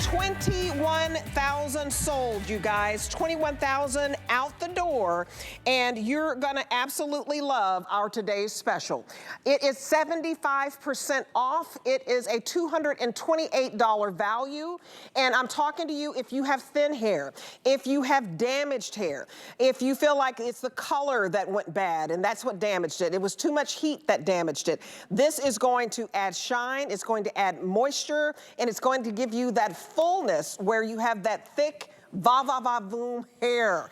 21,000 sold, you guys. 21,000 out the door, and you're gonna absolutely love our today's special. It is 75% off. It is a $228 value, and I'm talking to you if you have thin hair, if you have damaged hair, if you feel like it's the color that went bad and that's what damaged it. It was too much heat that damaged it. This is going to add shine, it's going to add moisture, and it's going to give you that fullness where you have that thick va-va-va-voom hair.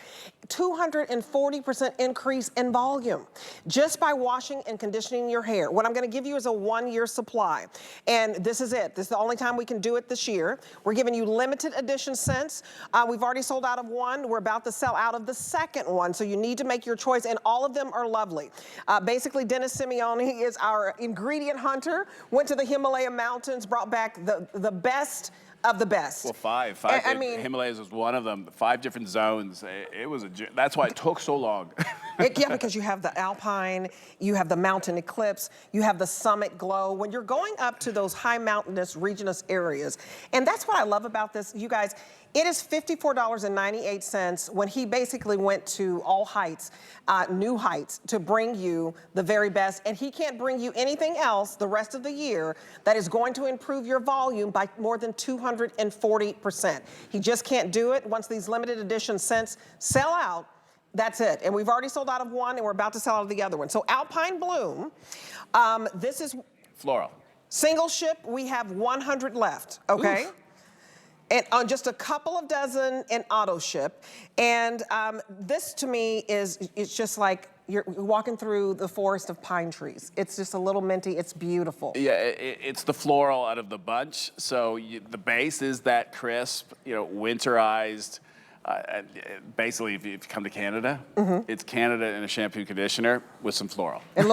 240% increase in volume just by washing and conditioning your hair. What I'm gonna give you is a 1-year supply. And this is it. This is the only time we can do it this year. We're giving you limited edition scents. We've already sold out of one. We're about to sell out of the second one. So you need to make your choice, and all of them are lovely. Basically, Dennis Simeone is our ingredient hunter, went to the Himalaya mountains, brought back the best of the best. Well, five. I mean, Himalayas was one of them. 5 different zones. It was that's why it took so long. Yeah, because you have the Alpine, you have the Mountain Eclipse, you have the Summit Glow. When you're going up to those high mountainous, regionous areas, and that's what I love about this, you guys. It is $54.98 when he basically went to all heights, new heights, to bring you the very best. And he can't bring you anything else the rest of the year that is going to improve your volume by more than 240%. He just can't do it. Once these limited edition scents sell out, that's it. And we've already sold out of one, and we're about to sell out of the other one. So Alpine Bloom, this is floral. Single ship, we have 100 left, okay? Oof. And on just a couple of dozen in auto ship. And this to me it's just like you're walking through the forest of pine trees. It's just a little minty, it's beautiful. Yeah, it's the floral out of the bunch. So the base is that crisp, winterized. Basically, if you come to Canada, it's Canada in a shampoo conditioner with some floral. And a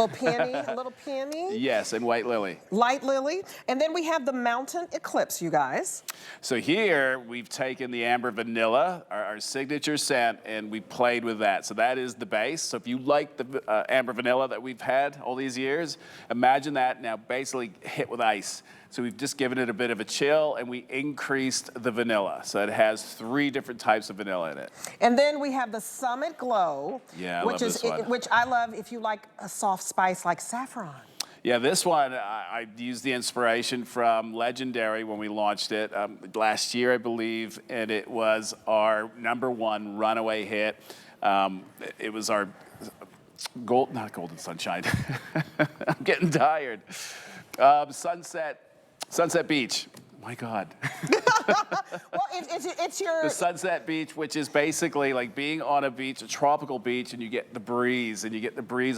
little peony, Yes, and white lily. Light lily. And then we have the Mountain Eclipse, you guys. So here, we've taken the Amber Vanilla, our signature scent, and we played with that. So that is the base. So if you like the Amber Vanilla that we've had all these years, imagine that now basically hit with ice. So we've just given it a bit of a chill, and we increased the vanilla. So it has 3 different types of vanilla in it. And then we have the Summit Glow, which I love if you like a soft spice like saffron. Yeah, this one, I used the inspiration from Legendary when we launched it last year, I believe, and it was our ¡1 runaway hit. It was our not Golden Sunshine. I'm getting tired. Sunset Beach. My God. Well, it's your... The Sunset Beach, which is basically like being on a beach, a tropical beach, and you get the breeze, of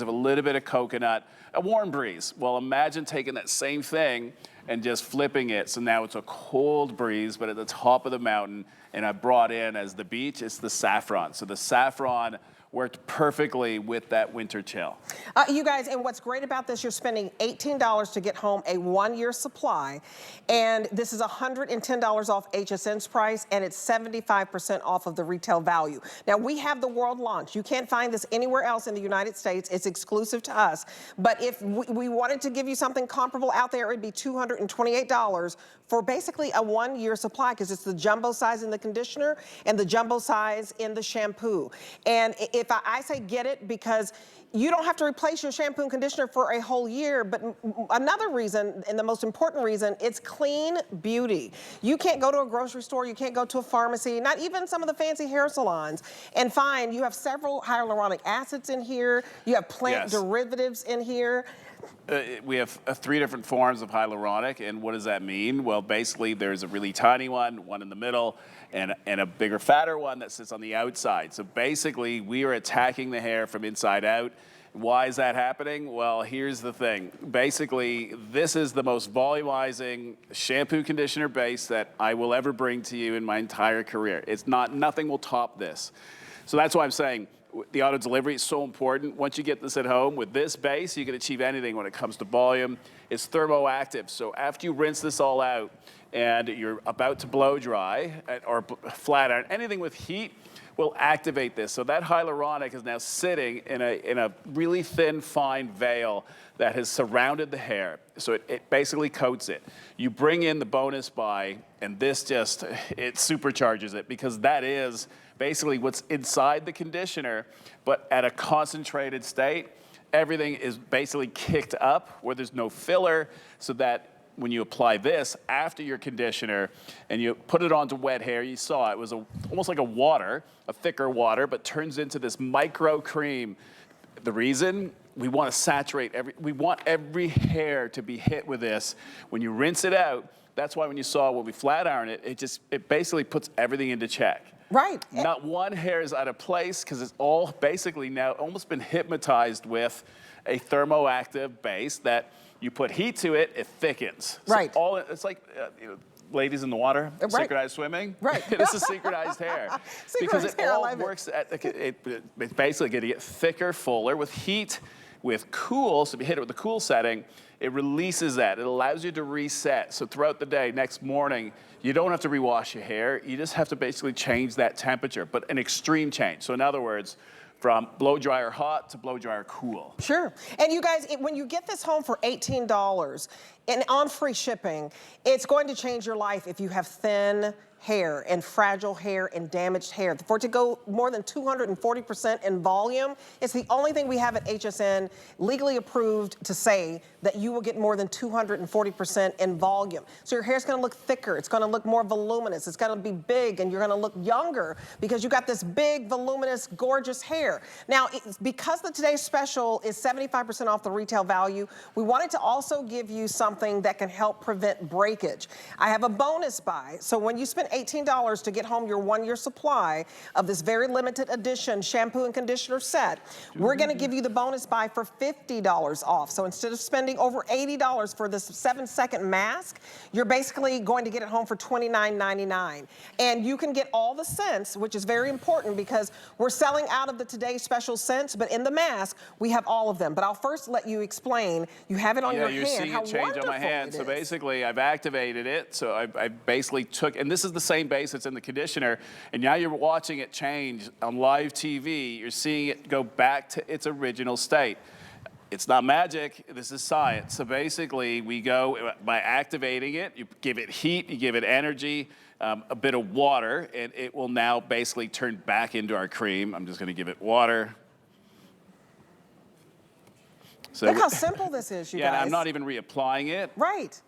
a little bit of coconut, a warm breeze. Well, imagine taking that same thing and just flipping it. So now it's a cold breeze, but at the top of the mountain, and I brought in as the beach, it's the saffron. So the saffron worked perfectly with that winter chill. You guys, and what's great about this, you're spending $18 to get home a 1-year supply, and this is $110 off HSN's price, and it's 75% off of the retail value. Now, we have the world launch. You can't find this anywhere else in the United States. It's exclusive to us, but if we wanted to give you something comparable out there, it would be $228 for basically a 1-year supply, because it's the jumbo size in the conditioner and the jumbo size in the shampoo. And if I say get it, because you don't have to replace your shampoo and conditioner for a whole year, but another reason, and the most important reason, it's clean beauty. You can't go to a grocery store, you can't go to a pharmacy, not even some of the fancy hair salons, and find you have several hyaluronic acids in here, you have plant derivatives in here. We have 3 different forms of hyaluronic, and what does that mean? Well, basically, there's a really tiny one in the middle, and a bigger, fatter one that sits on the outside. So basically, we are attacking the hair from inside out. Why is that happening? Well, here's the thing. Basically, this is the most volumizing shampoo conditioner base that I will ever bring to you in my entire career. Nothing will top this. So that's why I'm saying, the auto delivery is so important. Once you get this at home with this base, you can achieve anything when it comes to volume. It's thermoactive, so after you rinse this all out and you're about to blow dry or flat iron, anything with heat, will activate this. So that hyaluronic is now sitting in a really thin, fine veil that has surrounded the hair. So it basically coats it. You bring in the bonus buy, and this just, it supercharges it, because that is basically what's inside the conditioner, but at a concentrated state. Everything is basically kicked up where there's no filler, so that when you apply this after your conditioner and you put it onto wet hair, you saw it was almost like a thicker water, but turns into this micro cream. The reason, we want to saturate we want every hair to be hit with this. When you rinse it out, that's why when you saw when we flat iron it, it basically puts everything into check. Right. Not one hair is out of place, because it's all basically now almost been hypnotized with a thermoactive base that you put heat to it, it thickens. Right. So it's like, ladies in the water, right. Synchronized swimming. Right. This is synchronized hair. Because it all works, it's basically going to get thicker, fuller with heat, with cool. So if you hit it with the cool setting, it releases that. It allows you to reset. So throughout the day, next morning, you don't have to rewash your hair. You just have to basically change that temperature, but an extreme change. So in other words, from blow dryer hot to blow dryer cool. Sure. And you guys, when you get this home for $18 and on free shipping, it's going to change your life if you have thin hair and fragile hair and damaged hair. For it to go more than 240% in volume, it's the only thing we have at HSN legally approved to say that you will get more than 240% in volume. So your hair's gonna look thicker, it's gonna look more voluminous, it's gonna be big, and you're gonna look younger because you got this big, voluminous, gorgeous hair. Now, because the today's special is 75% off the retail value, we wanted to also give you something that can help prevent breakage. I have a bonus buy, so when you spend $18 to get home your 1-year supply of this very limited edition shampoo and conditioner set, we're gonna give you the bonus buy for $50 off. So instead of spending over $80 for this 7-second mask, you're basically going to get it home for $29.99. And you can get all the scents, which is very important because we're selling out of the today's special scents, but in the mask, we have all of them. But I'll first let you explain. You have it on your hand. You're seeing it change on my hand. So basically, I've activated it. So I basically took, and this is the same base that's in the conditioner, and now you're watching it change on live TV. You're seeing it go back to its original state. It's not magic, this is science. So basically, we go by activating it, you give it heat, you give it energy, a bit of water, and it will now basically turn back into our cream. I'm just gonna give it water. So look how simple this is, you guys. Yeah, I'm not even reapplying it. Right.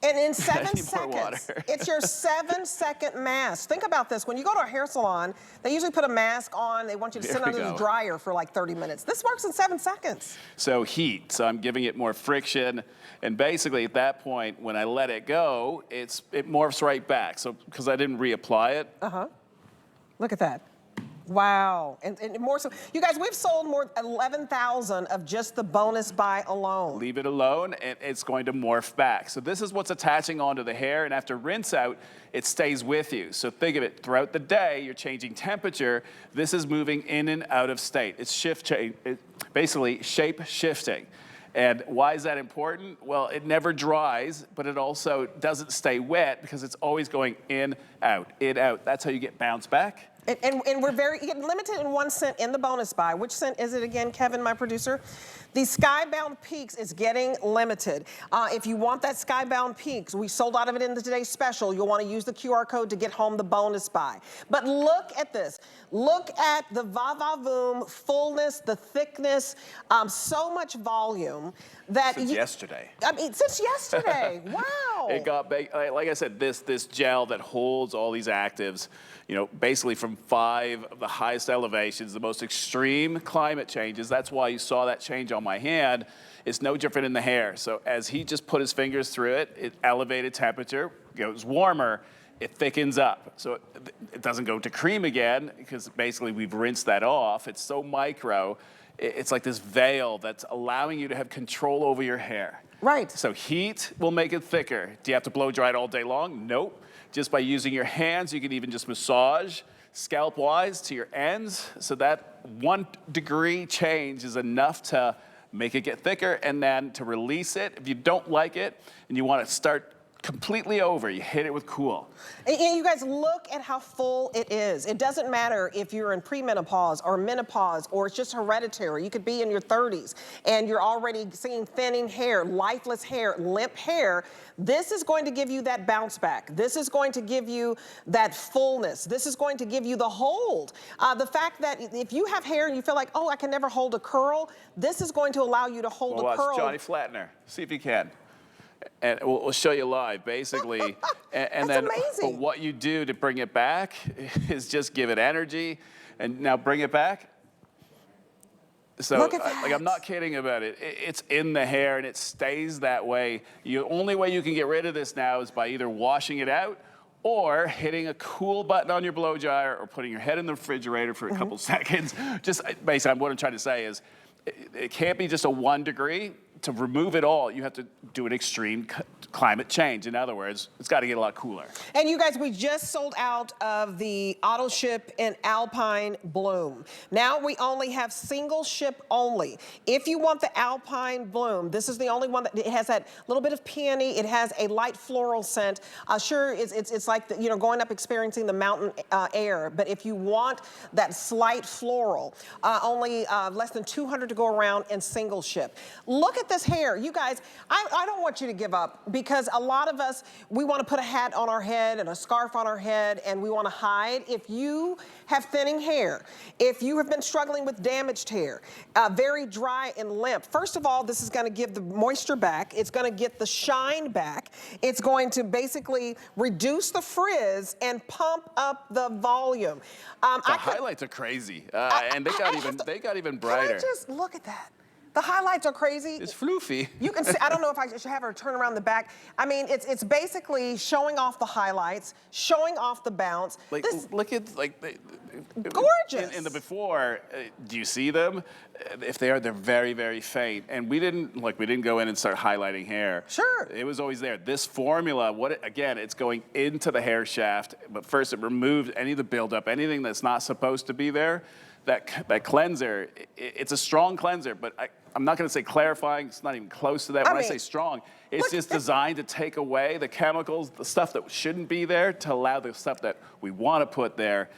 And in 7 seconds, it's your 7-second mask. Think about this. When you go to a hair salon, they usually put a mask on. They want you to sit under the dryer for like 30 minutes. This works in 7 seconds. So heat, so I'm giving it more friction. And basically at that point, when I let it go, it morphs right back. So, because I didn't reapply it. Look at that. Wow, and more so. You guys, we've sold more than 11,000 of just the bonus buy alone. Leave it alone, and it's going to morph back. So this is what's attaching onto the hair, and after rinse out, it stays with you. So think of it, throughout the day, you're changing temperature. This is moving in and out of state. It's basically shape shifting. And why is that important? Well, it never dries, but it also doesn't stay wet because it's always going in, out, in, out. That's how you get bounce back. And we're limited in 1 scent in the bonus buy. Which scent is it again, Kevin, my producer? The Skybound Peaks is getting limited. If you want that Skybound Peaks, we sold out of it in the today's special. You'll want to use the QR code to get home the bonus buy. But look at this. Look at the va-va-voom fullness, the thickness, so much volume that since yesterday. I mean, since yesterday. Wow. It got big. Like I said, this gel that holds all these actives, you know, basically from 5 of the highest elevations, the most extreme climate changes. That's why you saw that change on my hand. It's no different in the hair. So as he just put his fingers through it, it elevated temperature, goes warmer, it thickens up. So it doesn't go to cream again because basically we've rinsed that off. It's so micro. It's like this veil that's allowing you to have control over your hair. Right. So heat will make it thicker. Do you have to blow dry it all day long? Nope. Just by using your hands, you can even just massage scalp-wise to your ends. So that 1 degree change is enough to make it get thicker and then to release it. If you don't like it and you want to start completely over. You hit it with cool. And you guys, look at how full it is. It doesn't matter if you're in premenopause or menopause or it's just hereditary. You could be in your 30s and you're already seeing thinning hair, lifeless hair, limp hair. This is going to give you that bounce back. This is going to give you that fullness. This is going to give you the hold. The fact that if you have hair and you feel like, oh, I can never hold a curl, this is going to allow you to hold a curl. Watch Johnny Flatner. See if you can. And we'll show you live, basically. And then amazing. What you do to bring it back is just give it energy. And now bring it back. So, look at that. like, I'm not kidding about it. It's in the hair, and it stays that way. The only way you can get rid of this now is by either washing it out or hitting a cool button on your blow dryer or putting your head in the refrigerator for a couple seconds. Just basically, what I'm trying to say is it can't be just a 1 degree. To remove it all, you have to do an extreme climate change. In other words, it's got to get a lot cooler. And you guys, we just sold out of the auto ship in Alpine Bloom. Now we only have single ship only. If you want the Alpine Bloom, this is the only one that it has that little bit of peony. It has a light floral scent. Sure, it's like the, going up experiencing the mountain air. But if you want that slight floral, only less than 200 to go around in single ship. Look at this hair. You guys, I don't want you to give up, because a lot of us, we want to put a hat on our head and a scarf on our head and we want to hide. If you have thinning hair, if you have been struggling with damaged hair, very dry and limp, first of all, this is going to give the moisture back. It's going to get the shine back. It's going to basically reduce the frizz and pump up the volume. The highlights are crazy, and they got even brighter. Can I just look at that? The highlights are crazy. It's floofy. You can see, I don't know if I should have her turn around the back. I mean, it's basically showing off the highlights, showing off the bounce. Like, look at, like, gorgeous. In the before, do you see them? If they're very, very faint. And we didn't go in and start highlighting hair. Sure. It was always there. This formula, again, it's going into the hair shaft, but first it removes any of the buildup, anything that's not supposed to be there. That cleanser, it's a strong cleanser, but I'm not going to say clarifying. It's not even close to that. When I say strong, it's just designed to take away the chemicals, the stuff that shouldn't be there, to allow the stuff that we want to put there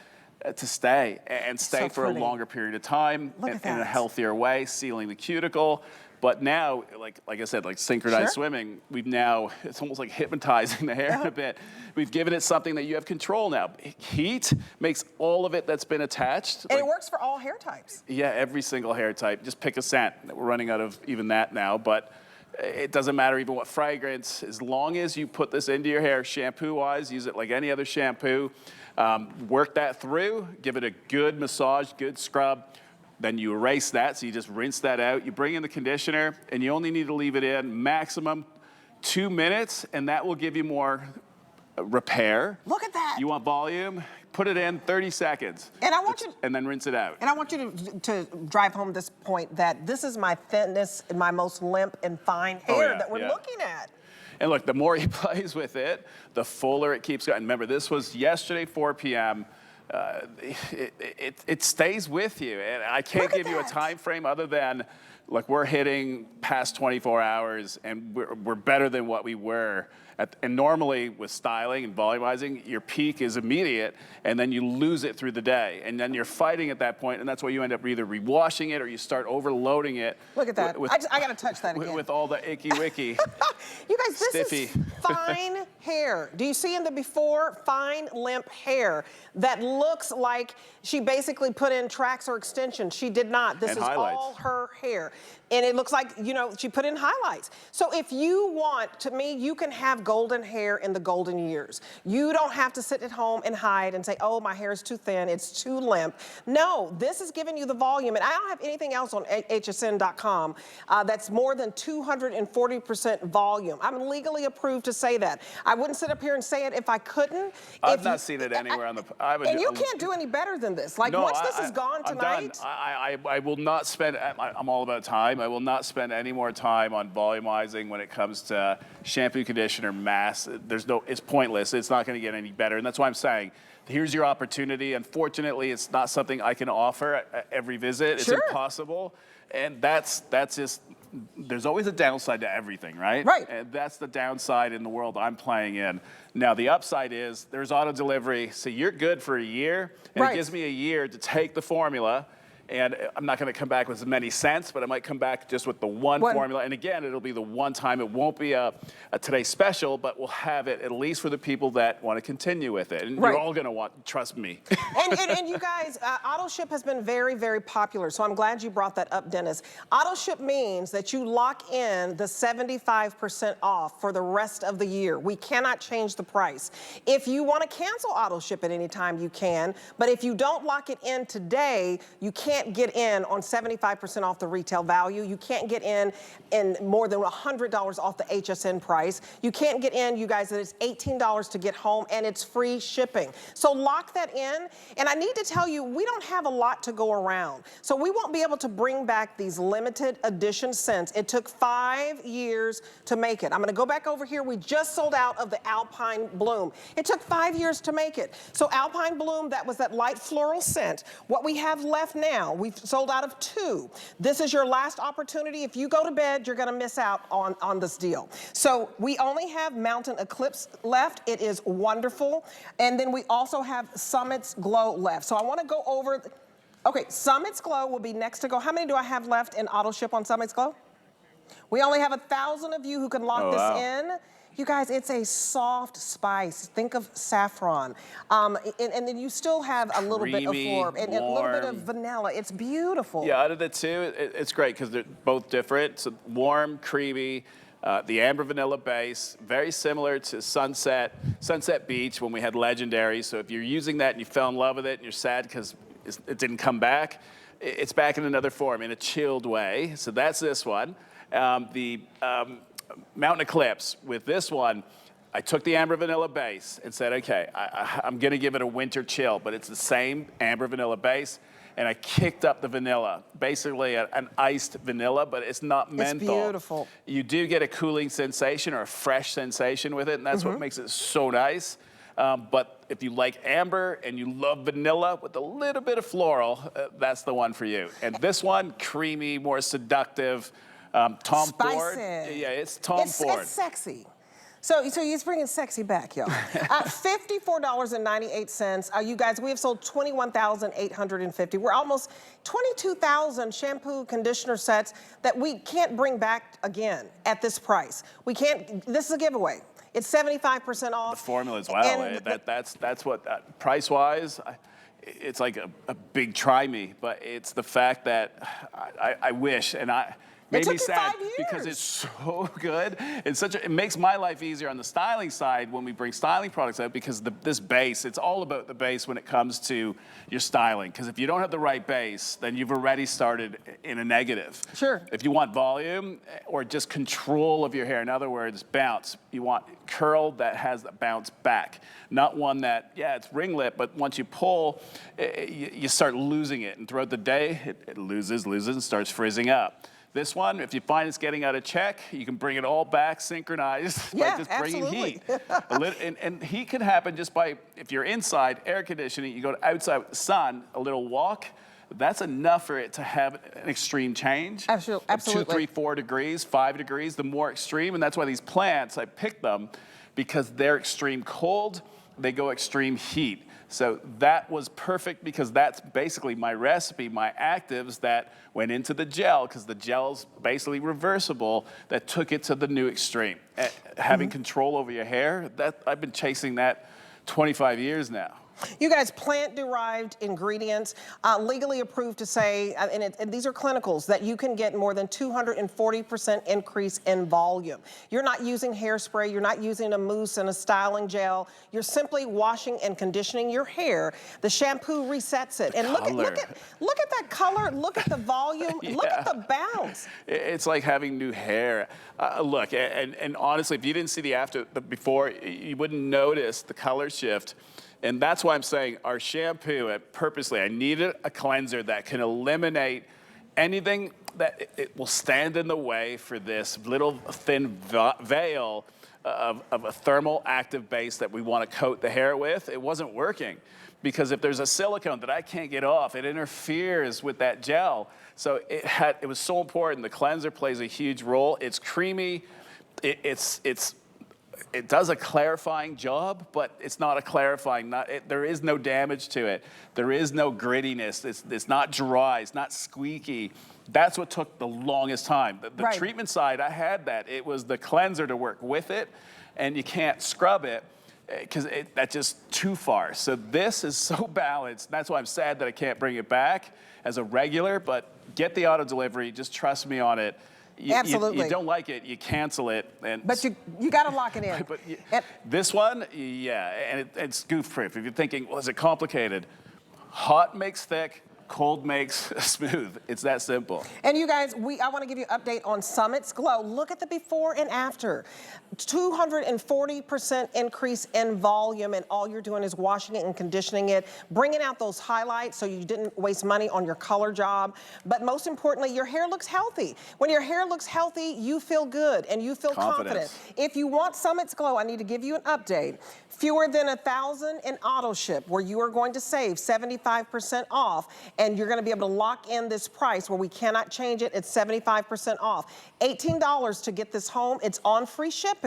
to stay and stay for a longer period of time in a healthier way, sealing the cuticle. But now, like I said, like synchronized swimming, it's almost like hypnotizing the hair a bit. We've given it something that you have control now. Heat makes all of it that's been attached. And it works for all hair types. Yeah, every single hair type. Just pick a scent. We're running out of even that now, but it doesn't matter even what fragrance. As long as you put this into your hair, shampoo-wise, use it like any other shampoo. Work that through, give it a good massage, good scrub. Then you erase that, so you just rinse that out. You bring in the conditioner, and you only need to leave it in maximum 2 minutes, and that will give you more repair. Look at that. You want volume? Put it in 30 seconds. And I want you, and then rinse it out. And I want you to drive home this point that this is my thinness and my most limp and fine hair that we're looking at. And look, the more he plays with it, the fuller it keeps going. Remember, this was yesterday, 4 p.m. It stays with you, and I can't give you a time frame other than, like, we're hitting past 24 hours, and we're better than what we were. And normally with styling and volumizing, your peak is immediate, and then you lose it through the day, and then you're fighting at that point, and that's why you end up either rewashing it or you start overloading it. Look at that. I got to touch that again. With all the icky wicky. You guys, this Stiffy. is fine hair. Do you see in the before, fine limp hair that looks like she basically put in tracks or extensions? She did not. This is all her hair. And it looks like, she put in highlights. So if you want, to me, you can have golden hair in the golden years. You don't have to sit at home and hide and say, oh, my hair is too thin, it's too limp. No, this is giving you the volume. And I don't have anything else on hsn.com that's more than 240% volume. I'm legally approved to say that. I wouldn't sit up here and say it if I couldn't. I've not seen it anywhere on the... And you can't do any better than this. Like, once this is gone tonight... I will not spend... I'm all about time. I will not spend any more time on volumizing when it comes to shampoo, conditioner, mask. It's pointless. It's not going to get any better. And that's why I'm saying, here's your opportunity. Unfortunately, it's not something I can offer at every visit. It's impossible. And that's just there's always a downside to everything, right? Right. And that's the downside in the world I'm playing in. Now, the upside is there's auto delivery, so you're good for a year, and Right. it gives me a year to take the formula. And I'm not going to come back with as many scents, but I might come back just with the one formula. And again, it'll be the one time. It won't be a today special, but we'll have it at least for the people that want to continue with it. And Right. you're all going to want, trust me. And you guys, auto ship has been very, very popular, so I'm glad you brought that up, Dennis. Auto ship means that you lock in the 75% off for the rest of the year. We cannot change the price. If you want to cancel auto ship at any time, you can, but if you don't lock it in today, you can't get in on 75% off the retail value. You can't get in more than $100 off the HSN price. You can't get in, you guys, that it's $18 to get home, and it's free shipping. So lock that in. And I need to tell you, we don't have a lot to go around. So we won't be able to bring back these limited edition scents. It took 5 years to make it. I'm gonna go back over here. We just sold out of the Alpine Bloom. It took 5 years to make it. So Alpine Bloom, that was that light floral scent. What we have left now, we've sold out of 2. This is your last opportunity. If you go to bed, you're gonna miss out on this deal. So we only have Mountain Eclipse left. It is wonderful. And then we also have Summit's Glow left. So I wanna go over, okay, Summit's Glow will be next to go. How many do I have left in auto ship on Summit's Glow? We only have 1,000 of you who can lock this in. You guys, it's a soft spice. Think of saffron. And then you still have a little bit of floral and a little bit of vanilla. It's beautiful. Yeah, out of the two, it's great because they're both different. So warm, creamy, the amber vanilla base, very similar to Sunset Beach when we had Legendary. So if you're using that and you fell in love with it and you're sad because it didn't come back, it's back in another form, in a chilled way. So that's this one. Mountain Eclipse, with this one, I took the amber vanilla base and said, okay, I'm gonna give it a winter chill, but it's the same amber vanilla base, and I kicked up the vanilla, basically an iced vanilla, but it's not menthol. It's beautiful. You do get a cooling sensation or a fresh sensation with it, and that's what makes it so nice. But if you like amber and you love vanilla with a little bit of floral, that's the one for you. And this one, creamy, more seductive, Tom Ford. Yeah, it's Tom Ford. It's sexy. So he's bringing sexy back, y'all. $54.98. You guys, we have sold 21,850. We're almost 22,000 shampoo conditioner sets that we can't bring back again at this price. We can't, this is a giveaway. It's 75% off. The formula as well. That's what, price-wise, it's like a big try me, but it's the fact that I wish, and made me sad because it's so good. It makes my life easier on the styling side when we bring styling products out, because this base, it's all about the base when it comes to your styling. Because if you don't have the right base, then you've already started in a negative. Sure. If you want volume or just control of your hair, in other words, bounce, you want curl that has a bounce back. Not one that, yeah, it's ringlet, but once you pull, you start losing it. And throughout the day, it loses, and starts frizzing up. This one, if you find it's getting out of check, you can bring it all back synchronized by just bringing heat. And heat can happen just by, if you're inside, air conditioning, you go to outside with the sun, a little walk, that's enough for it to have an extreme change. Absolutely. 2, 3, 4 degrees, 5 degrees, the more extreme. And that's why these plants, I picked them because they're extreme cold, they go extreme heat. So that was perfect because that's basically my recipe, my actives that went into the gel, because the gel's basically reversible, that took it to the new extreme. Having control over your hair, I've been chasing that 25 years now. You guys, plant-derived ingredients, legally approved to say, and these are clinicals, that you can get more than 240% increase in volume. You're not using hairspray, you're not using a mousse and a styling gel. You're simply washing and conditioning your hair. The shampoo resets it. And look at that color, look at the volume, look at the bounce. It's like having new hair. Look, and honestly, if you didn't see the before, you wouldn't notice the color shift. And that's why I'm saying our shampoo, purposely, I needed a cleanser that can eliminate anything that it will stand in the way for this little thin veil of a thermal active base that we want to coat the hair with. It wasn't working. because if there's a silicone that I can't get off, it interferes with that gel. So it was so important. The cleanser plays a huge role. It's creamy. It does a clarifying job, but it's not a clarifying. There is no damage to it. There is no grittiness. It's not dry. It's not squeaky. That's what took the longest time. The treatment side, I had that. It was the cleanser to work with it, and you can't scrub it because that's just too far. So this is so balanced. That's why I'm sad that I can't bring it back as a regular, but get the auto delivery. Just trust me on it. Absolutely. You don't like it, you cancel it. But you got to lock it in. But this one, yeah, and it's goof-proof. If you're thinking, well, is it complicated? Hot makes thick, cold makes smooth. It's that simple. And you guys, I want to give you an update on Summit's Glow. Look at the before and after. 240% increase in volume, and all you're doing is washing it and conditioning it, bringing out those highlights so you didn't waste money on your color job. But most importantly, your hair looks healthy. When your hair looks healthy, you feel good and you feel confident. If you want Summit's Glow, I need to give you an update. Fewer than 1,000 in auto ship, where you are going to save 75% off, and you're going to be able to lock in this price where we cannot change it. It's 75% off. $18 to get this home. It's on free shipping.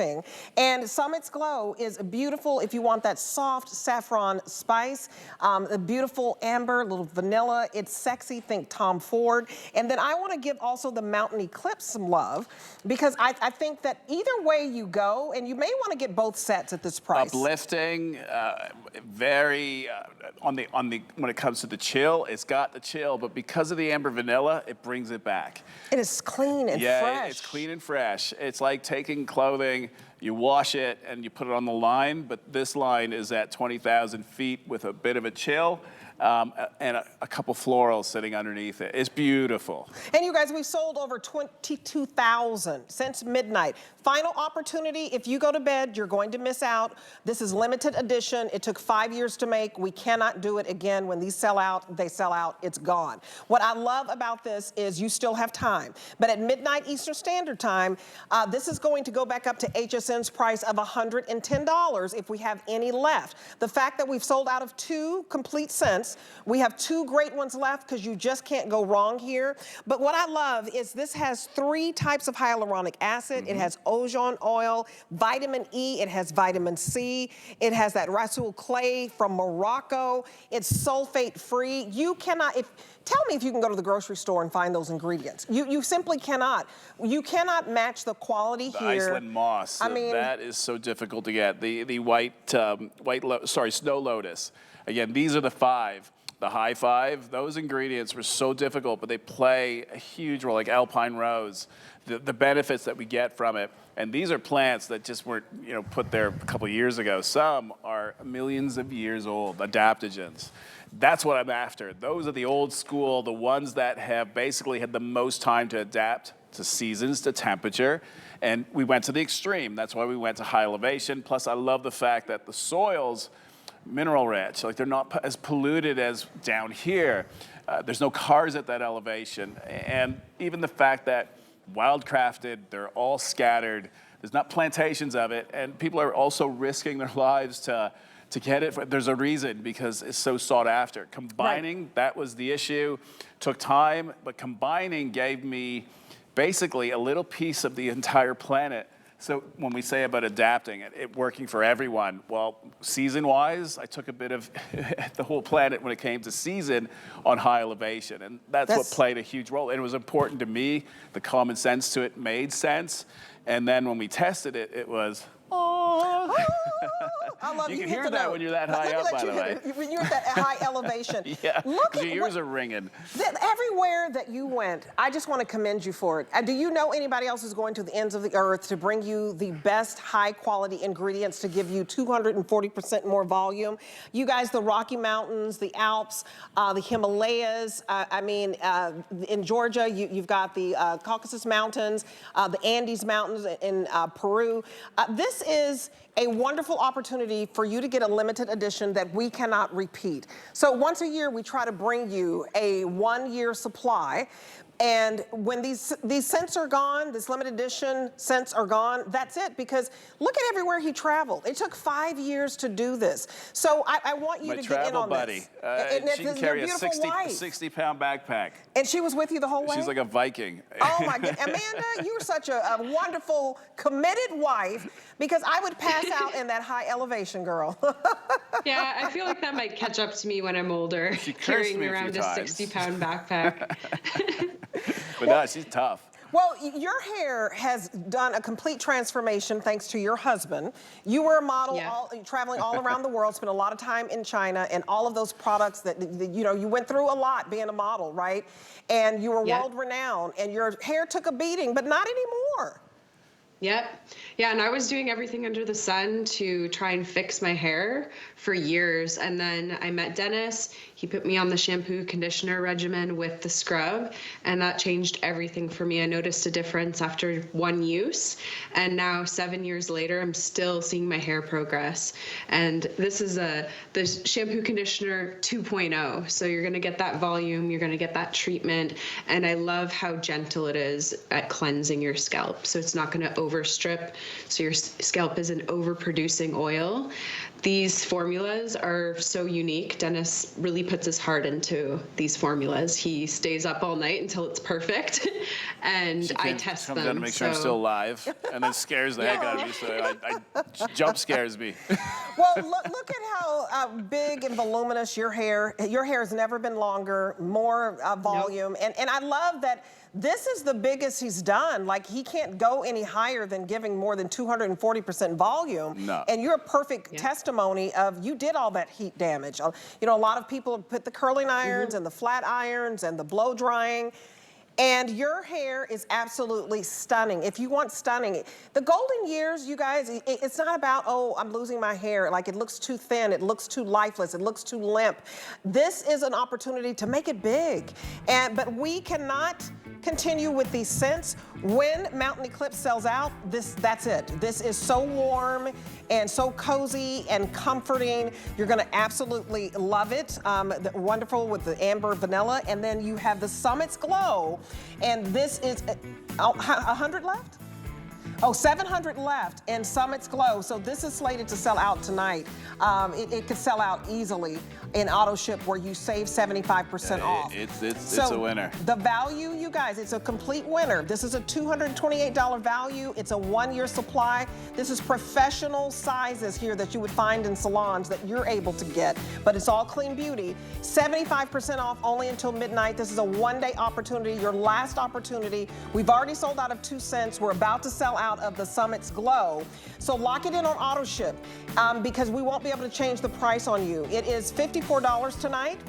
And Summit's Glow is beautiful if you want that soft saffron spice, the beautiful amber, little vanilla. It's sexy, think Tom Ford. And then I want to give also the Mountain Eclipse some love, because I think that either way you go, and you may want to get both sets at this price. Uplifting, very when it comes to the chill, it's got the chill, but because of the amber vanilla, it brings it back. It is clean and fresh. Yeah, it's clean and fresh. It's like taking clothing, you wash it and you put it on the line, but this line is at 20,000 feet with a bit of a chill. And a couple florals sitting underneath it. It's beautiful. And you guys, we've sold over 22,000 since midnight. Final opportunity. If you go to bed, you're going to miss out. This is limited edition. It took 5 years to make. We cannot do it again. When these sell out, they sell out. It's gone. What I love about this is you still have time. But at midnight Eastern Standard Time, this is going to go back up to HSN's price of $110 if we have any left. The fact that we've sold out of 2 complete scents, we have 2 great ones left, because you just can't go wrong here. But what I love is this has 3 types of hyaluronic acid. It has ozone oil, vitamin E, it has vitamin C, it has that Rasul clay from Morocco. It's sulfate free. You cannot, tell me if you can go to the grocery store and find those ingredients. You simply cannot. You cannot match the quality here. Iceland moss. I mean, that is so difficult to get. The snow lotus. Again, these are the 5. The high 5, those ingredients were so difficult, but they play a huge role, like alpine rose, the benefits that we get from it. And these are plants that just weren't, put there a couple of years ago. Some are millions of years old, adaptogens. That's what I'm after. Those are the old school, the ones that have basically had the most time to adapt to seasons, to temperature. And we went to the extreme. That's why we went to high elevation. Plus, I love the fact that the soils, mineral rich, like they're not as polluted as down here. There's no cars at that elevation. And even the fact that wildcrafted, they're all scattered. There's not plantations of it. And people are also risking their lives to get it. There's a reason, because it's so sought after. Combining, that was the issue. Took time, but combining gave me basically a little piece of the entire planet. So when we say about adapting it working for everyone, well, season-wise, I took a bit of the whole planet when it came to season on high elevation, and that's what played a huge role. And it was important to me. The common sense to it made sense. And then when we tested it, it was, oh. I love you can hear that when you're that high up, by the way. When you're at that high elevation. Yeah, because your ears are ringing. Everywhere that you went, I just want to commend you for it. Do you know anybody else who's going to the ends of the earth to bring you the best high-quality ingredients to give you 240% more volume? You guys, the Rocky Mountains, the Alps, the Himalayas, in Georgia, you've got the Caucasus Mountains, the Andes Mountains in Peru. This is a wonderful opportunity for you to get a limited edition that we cannot repeat. So once a year, we try to bring you a 1-year supply. And when these scents are gone, this limited edition scents are gone, that's it, because look at everywhere he traveled. It took 5 years to do this. So I want you to get in on buddy. this. She can carry a 60-pound backpack. And she was with you the whole way? She's like a Viking. Oh my God, Amanda, you're such a wonderful, committed wife, because I would pass out in that high elevation, girl. Yeah, I feel like that might catch up to me when I'm older, carrying around a 60-pound backpack. But no, she's tough. Well, your hair has done a complete transformation thanks to your husband. You were a model, traveling all around the world, spent a lot of time in China, and all of those products that, you know, you went through a lot being a model, right? And you were world renowned, and your hair took a beating, but not anymore. Yep. Yeah, and I was doing everything under the sun to try and fix my hair for years. And then I met Dennis. He put me on the shampoo conditioner regimen with the scrub, and that changed everything for me. I noticed a difference after one use, and now 7 years later, I'm still seeing my hair progress. And this is the shampoo conditioner 2.0. So you're going to get that volume, you're going to get that treatment, and I love how gentle it is at cleansing your scalp. So it's not going to overstrip, so your scalp isn't overproducing oil. These formulas are so unique. Dennis really puts his heart into these formulas. He stays up all night until it's perfect, and I test them. Comes down to make sure I'm still alive, and then scares the heck out of me, so I jump scares me. Well, look at how big and voluminous your hair has never been longer, more volume, and I love that. This is the biggest he's done. Like, he can't go any higher than giving more than 240% volume. No. And you're a perfect testimony of you did all that heat damage. You know, a lot of people put the curling irons and the flat irons and the blow drying. And your hair is absolutely stunning. If you want stunning, the golden years, you guys, it's not about, oh, I'm losing my hair. Like, it looks too thin, it looks too lifeless, it looks too limp. This is an opportunity to make it big. But we cannot continue with these scents. When Mountain Eclipse sells out, that's it. This is so warm and so cozy and comforting. You're gonna absolutely love it. Wonderful with the amber vanilla. And then you have the Summit's Glow. And this is 100 left? Oh, 700 left in Summit's Glow. So this is slated to sell out tonight. It could sell out easily in auto ship, where you save 75% off. It's a winner. The value, you guys, it's a complete winner. This is a $228 value. It's a 1-year supply. This is professional sizes here that you would find in salons that you're able to get, but it's all clean beauty. 75% off only until midnight. This is a 1-day opportunity, your last opportunity. We've already sold out of 2 cents. We're about to sell out of the Summit's Glow. So lock it in on auto ship because we won't be able to change the price on you. It is $54 tonight,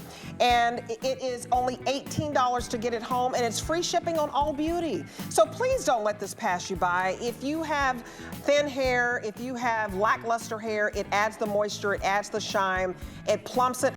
and it is only $18 to get it home, and it's free shipping on all beauty. So please don't let this pass you by. If you have thin hair, if you have lackluster hair, it adds the moisture, it adds the shine, it plumps it